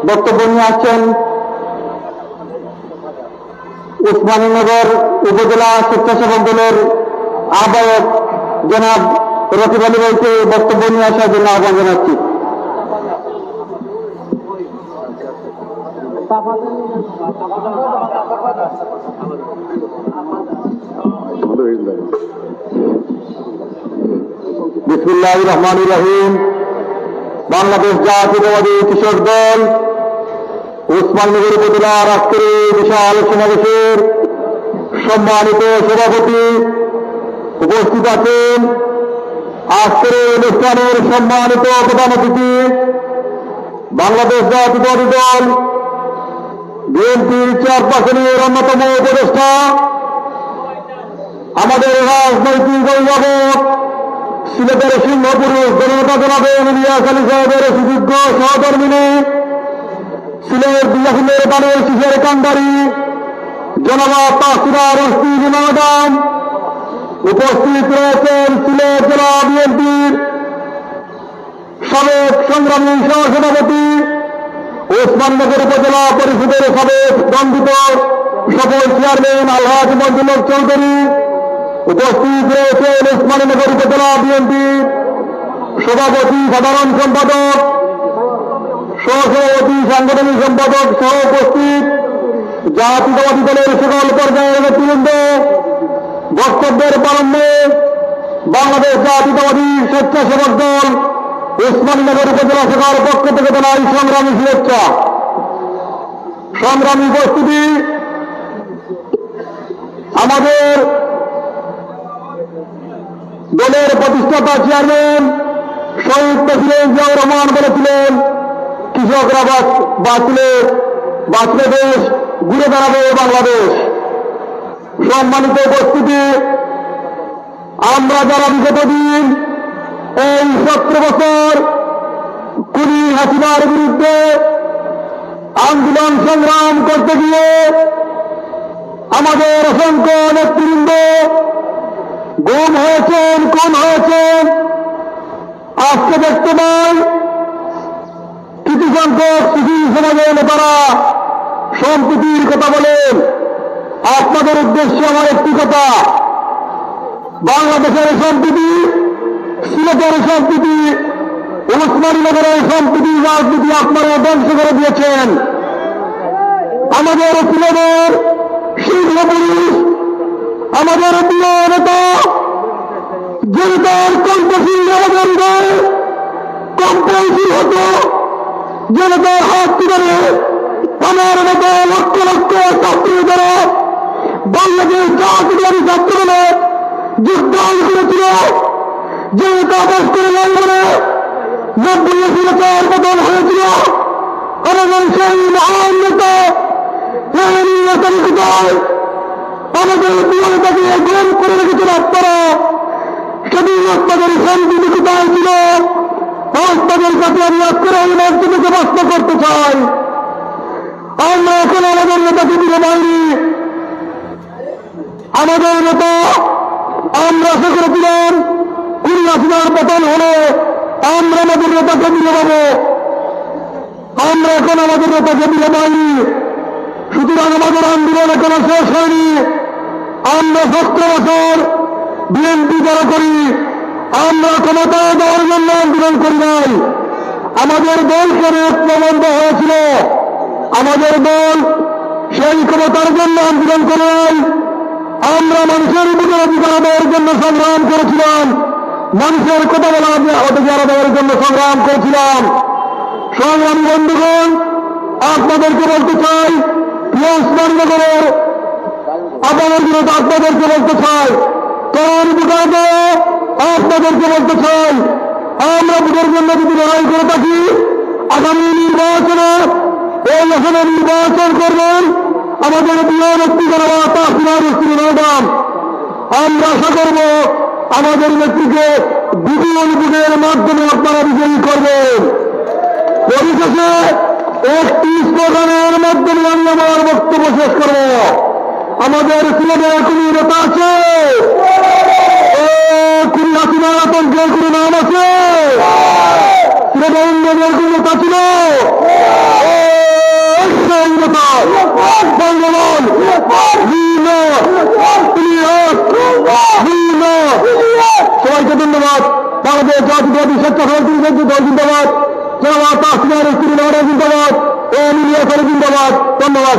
বক্তব্য নিয়ে আসছেন উসমানীনগর উপজেলা স্বেচ্ছাসেবক দলের আহ্বায়ক জনাব রকিব আলী ভাইকে বক্তব্য নিয়ে আসার জন্য আহ্বান জানাচ্ছি। বিসমিল্লাহির রহমানির রহিম। বাংলাদেশ জাতীয়তাবাদী কৃষক দল উসমানীনগর উপজেলার আজকের বিশাল সমাবেশের সম্মানিত সভাপতি উপস্থিত আছেন। আজকের অনুষ্ঠানের সম্মানিত প্রধান অতিথি বাংলাদেশ জাতীয়তাবাদী দল বিএনপির চেয়ারপারসনের অন্যতম উপদেষ্টা, আমাদের রাজনৈতিক অভিভাবক সিলেটের সিংহপুরুষ জনতা জনাবে ইলিয়াস আলী সাহেবের সুযোগ্য সহধর্মিনী, সিলেট দিয়াফুলের বানের শিশের কান্ডারি জনাবা তাসিরা রশিদ ম্যাডাম, উপস্থিত রয়েছেন সিলেট জেলা বিএনপির সাবেক সংগ্রামী সহসভাপতি, ওসমানীনগর উপজেলা পরিষদের সাবেক দণ্ডিত সফল চেয়ারম্যান আলহাজ মঞ্জুল হক চৌধুরী, উপস্থিত রয়েছেন ওসমানীনগর উপজেলা বিএনপির সভাপতি, সাধারণ সম্পাদক, সহসভাপতি, সাংগঠনিক সম্পাদক সহ উপস্থিত জাতীয়তাবাদী দলের সকল পর্যায়ের নেতৃবৃন্দ। বক্তব্যের প্রারম্ভে বাংলাদেশ জাতীয়তাবাদী স্বেচ্ছাসেবক দল ওসমানীনগর উপজেলা শাখার পক্ষ থেকে জানাই সংগ্রামী শুভেচ্ছা। সংগ্রামী উপস্থিতি, আমাদের দলের প্রতিষ্ঠাতা চেয়ারম্যান শহীদ প্রেসিডেন্ট জিয়াউর রহমান বলেছিলেন, কৃষকরা বাঁচলে দেশ, ঘুরে দাঁড়াবে বাংলাদেশ। সম্মানিত উপস্থিতি, আমরা যারা বিগত দিন এই 17 বছর খুনি হাসিনার বিরুদ্ধে আন্দোলন সংগ্রাম করতে গিয়ে আমাদের অসংখ্য নেতৃবৃন্দ গুম হয়েছেন, খুন হয়েছেন, আজকে দেখতে পাই কিছু সংখ্যক শিশু সমাজের নেতারা সম্প্রীতির কথা বলেন। আপনাদের উদ্দেশ্যে আমার একটি কথা, বাংলাদেশের সম্প্রীতি, সিলেটের সম্প্রীতি, ওসমানীনগরের সম্প্রীতি রাজনীতি আপনারা ধ্বংস করে দিয়েছেন। আমাদের সিলেটের সিংহপুরুষ, আমাদের প্রিয় নেতা জনতার কণ্ঠশীল আমাদের গায়ে কম্পনশীল হতো, জনতার হাত তুলে আমার নেতা লক্ষ লক্ষ ছাত্র দ্বারা বাংলাদেশ জাতীয়তাবাদী ছাত্র দলে যোগদান করেছিল। জনতা বাস করে নাই বলে 90 সিলেটের বদল হয়েছিল। আমাদের সেই মহান নেতা আমাদের প্রিয় নেতাকে গ্রহণ করে রেখেছেন আপনারা। সেদিন আপনাদের শান্তি কোথায় ছিল? আপনাদের কাছে আমি আজকের এই মঞ্চ থেকে প্রশ্ন করতে চাই। আমরা এখন আমাদের নেতাকে দিলে বাইরে, আমাদের নেতা আমরা আশা করেছিলাম খুনি হাসিনার পতন হলে আমরা আমাদের নেতাকে দিলে পাবো। আমরা এখন আমাদের নেতাকে দিলে পাইনি। সুতরাং আমাদের আন্দোলন এখনো শেষ হয়নি। আমরা 17 বছর বিএনপি যারা করি, আমরা ক্ষমতায় দেওয়ার জন্য আন্দোলন করি নাই। আমাদের দলকে প্রবন্ধ হয়েছিল, আমাদের দল সেই ক্ষমতার জন্য আন্দোলন করে নাই। আমরা মানুষের উপর অধিকার দেওয়ার জন্য সংগ্রাম করেছিলাম, মানুষের কথা বলা অধিকার দেওয়ার জন্য সংগ্রাম করেছিলাম। সংগ্রামী বন্ধুগণ, আপনাদেরকে বলতে চাই, ওসমানীনগরের আপনাদের বিরুদ্ধে আপনাদেরকে বলতে চাই, তরুণ ভোটারকে আপনাদেরকে বলতে চাই, আমরা ভোটের জন্য যদি লড়াই করে থাকি, আগামী নির্বাচনে এই আসনে নির্বাচন করবেন আমাদের প্রিয় নেত্রী জনাবা তাসিরা রশিদ ম্যাডাম। আমরা আশা করব আমাদের নেত্রীকে বিপুল ভোটের মাধ্যমে আপনারা বিজয়ী করবেন। পরিশেষে একটি স্লোগানের মাধ্যমে আমি আমার বক্তব্য শেষ করব। আমাদের সিলেটের কোন নেতা আছে? খুনি হাসিনার আতঙ্কের কোন নাম আছে? সিলেটের কোন নেতা ছিল? সবাইকে ধন্যবাদ। বাংলাদেশ জাতীয়তাবাদী স্বেচ্ছাসেবক দল জিন্দাবাদ। জনাব তাসমিয়া নসরুল জিন্দাবাদ। ও মিলিয়া জিন্দাবাদ। ধন্যবাদ।